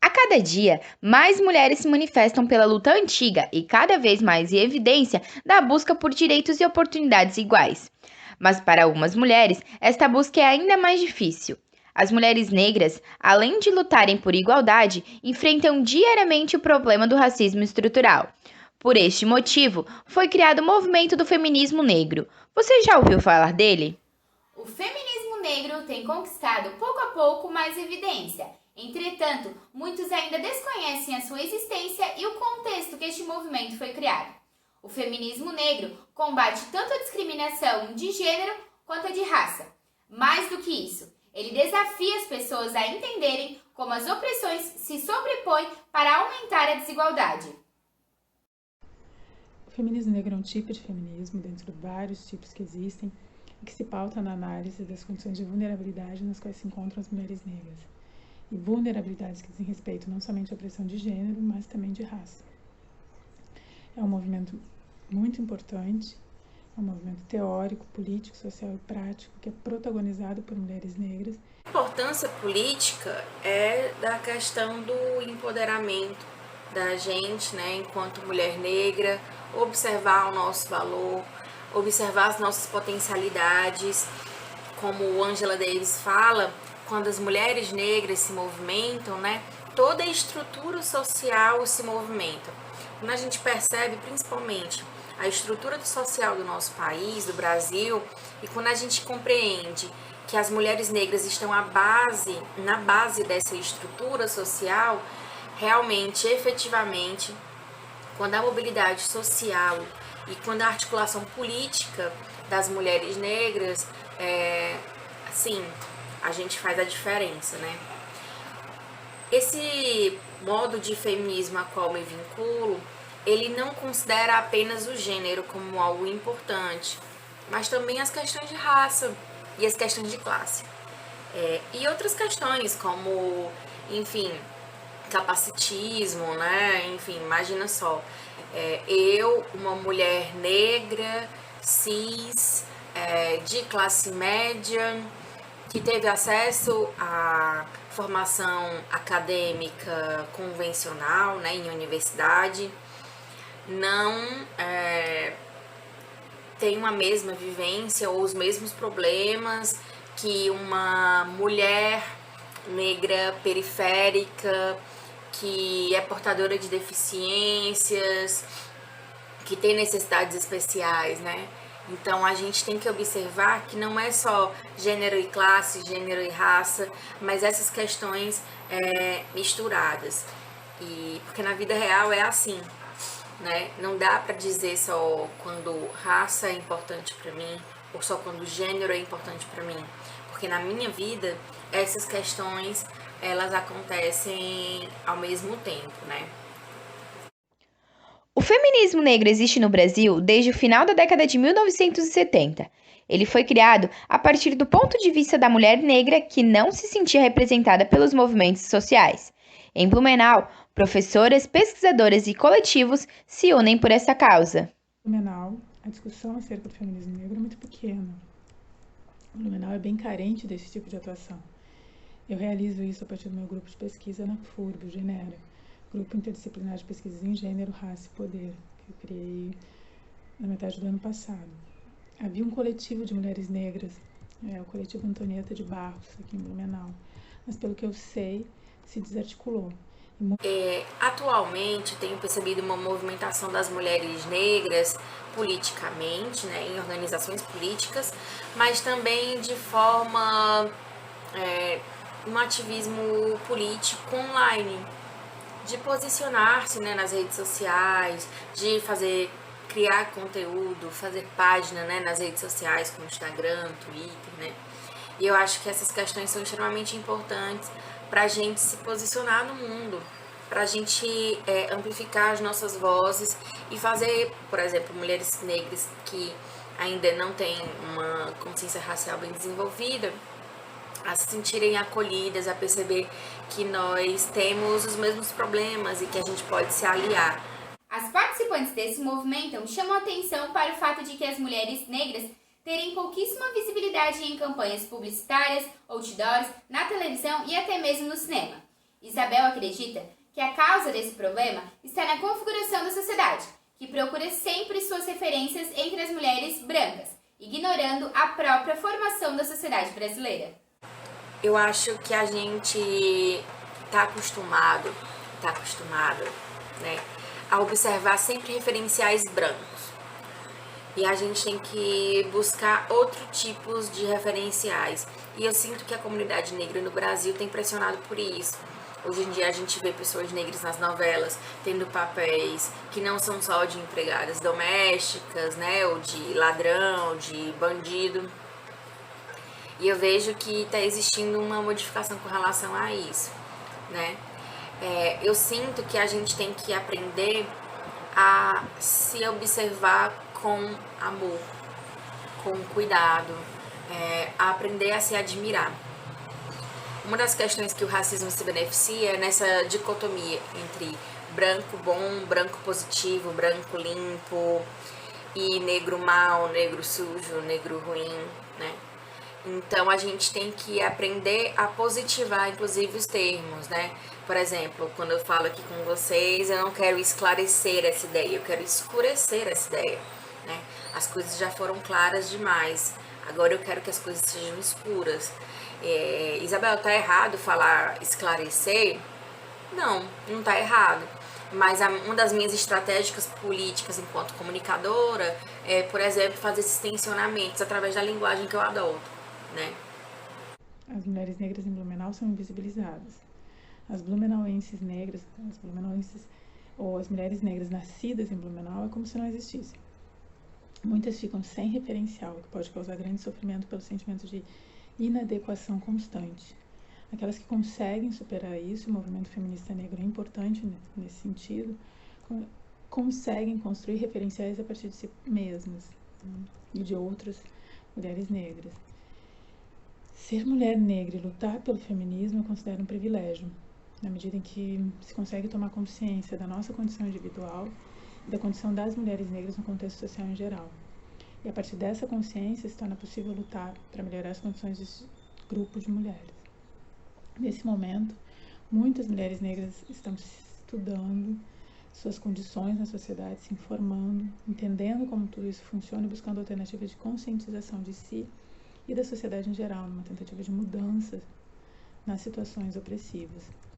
A cada dia, mais mulheres se manifestam pela luta antiga e cada vez mais em evidência da busca por direitos e oportunidades iguais. Mas para algumas mulheres, esta busca é ainda mais difícil. As mulheres negras, além de lutarem por igualdade, enfrentam diariamente o problema do racismo estrutural. Por este motivo, foi criado o movimento do feminismo negro. Você já ouviu falar dele? O feminismo negro tem conquistado pouco a pouco mais evidência. Entretanto, muitos ainda desconhecem a sua existência e o contexto que este movimento foi criado. O feminismo negro combate tanto a discriminação de gênero quanto a de raça. Mais do que isso, ele desafia as pessoas a entenderem como as opressões se sobrepõem para aumentar a desigualdade. O feminismo negro é um tipo de feminismo, dentro de vários tipos que existem, que se pauta na análise das condições de vulnerabilidade nas quais se encontram as mulheres negras. E vulnerabilidades que dizem respeito não somente à opressão de gênero, mas também de raça. É um movimento muito importante, é um movimento teórico, político, social e prático, que é protagonizado por mulheres negras. A importância política é da questão do empoderamento da gente, né, enquanto mulher negra, observar o nosso valor, observar as nossas potencialidades. Como Angela Davis fala, quando as mulheres negras se movimentam, né, toda a estrutura social se movimenta. Quando a gente percebe, principalmente, a estrutura social do nosso país, do Brasil, e quando a gente compreende que as mulheres negras estão na base dessa estrutura social, realmente, efetivamente, quando a mobilidade social e quando a articulação política das mulheres negras, assim, a gente faz a diferença, né? Esse modo de feminismo a qual me vinculo, ele não considera apenas o gênero como algo importante, mas também as questões de raça e as questões de classe. E outras questões como, enfim, capacitismo, né? Enfim, imagina só, eu, uma mulher negra, cis, de classe média, que teve acesso à formação acadêmica convencional, né, em universidade, não tem a mesma vivência ou os mesmos problemas que uma mulher negra periférica, que é portadora de deficiências, que tem necessidades especiais, né? Então a gente tem que observar que não é só gênero e classe, gênero e raça, mas essas questões misturadas. E porque na vida real é assim, né? Não dá para dizer só quando raça é importante para mim ou só quando gênero é importante para mim, porque na minha vida essas questões elas acontecem ao mesmo tempo, né? O feminismo negro existe no Brasil desde o final da década de 1970. Ele foi criado a partir do ponto de vista da mulher negra que não se sentia representada pelos movimentos sociais. Em Blumenau, professoras, pesquisadoras e coletivos se unem por essa causa. Em Blumenau, a discussão acerca do feminismo negro é muito pequena. Blumenau é bem carente desse tipo de atuação. Eu realizo isso a partir do meu grupo de pesquisa na FURB, Genera, Grupo Interdisciplinar de Pesquisas em Gênero, Raça e Poder, que eu criei na metade do ano passado. Havia um coletivo de mulheres negras, o coletivo Antonieta de Barros, aqui em Blumenau, mas pelo que eu sei, se desarticulou. Atualmente, tenho percebido uma movimentação das mulheres negras politicamente, né, em organizações políticas, mas também de forma um ativismo político online, de posicionar-se, né, nas redes sociais, de criar conteúdo, fazer página, né, nas redes sociais como Instagram, Twitter, né? E eu acho que essas questões são extremamente importantes para a gente se posicionar no mundo, para a gente amplificar as nossas vozes e fazer, por exemplo, mulheres negras que ainda não têm uma consciência racial bem desenvolvida, a se sentirem acolhidas, a perceber que nós temos os mesmos problemas e que a gente pode se aliar. As participantes desse movimento chamam atenção para o fato de que as mulheres negras terem pouquíssima visibilidade em campanhas publicitárias, outdoors, na televisão e até mesmo no cinema. Isabel acredita que a causa desse problema está na configuração da sociedade, que procura sempre suas referências entre as mulheres brancas, ignorando a própria formação da sociedade brasileira. Eu acho que a gente está acostumado, né, a observar sempre referenciais brancos. E a gente tem que buscar outros tipos de referenciais. E eu sinto que a comunidade negra no Brasil tem pressionado por isso. Hoje em dia a gente vê pessoas negras nas novelas tendo papéis que não são só de empregadas domésticas, né, ou de ladrão, de bandido. E eu vejo que está existindo uma modificação com relação a isso, né? Eu sinto que a gente tem que aprender a se observar com amor, com cuidado, a aprender a se admirar. Uma das questões que o racismo se beneficia é nessa dicotomia entre branco bom, branco positivo, branco limpo e negro mau, negro sujo, negro ruim, né? Então a gente tem que aprender a positivar, inclusive, os termos, né? Por exemplo, quando eu falo aqui com vocês, eu não quero esclarecer essa ideia, eu quero escurecer essa ideia, né? As coisas já foram claras demais, agora eu quero que as coisas sejam escuras. Isabel, tá errado falar esclarecer? Não tá errado. Mas uma das minhas estratégias políticas enquanto comunicadora é, por exemplo, fazer esses tensionamentos através da linguagem que eu adoto, né? As mulheres negras em Blumenau são invisibilizadas. As blumenauenses negras, ou as mulheres negras nascidas em Blumenau é como se não existissem. Muitas ficam sem referencial, o que pode causar grande sofrimento pelo sentimento de inadequação constante. Aquelas que conseguem superar isso, o movimento feminista negro é importante nesse sentido, conseguem construir referenciais a partir de si mesmas, né, e de outras mulheres negras. Ser mulher negra e lutar pelo feminismo eu considero um privilégio, na medida em que se consegue tomar consciência da nossa condição individual e da condição das mulheres negras no contexto social em geral. E a partir dessa consciência se torna possível lutar para melhorar as condições de grupos de mulheres. Nesse momento, muitas mulheres negras estão estudando suas condições na sociedade, se informando, entendendo como tudo isso funciona e buscando alternativas de conscientização de si e da sociedade em geral, numa tentativa de mudança nas situações opressivas.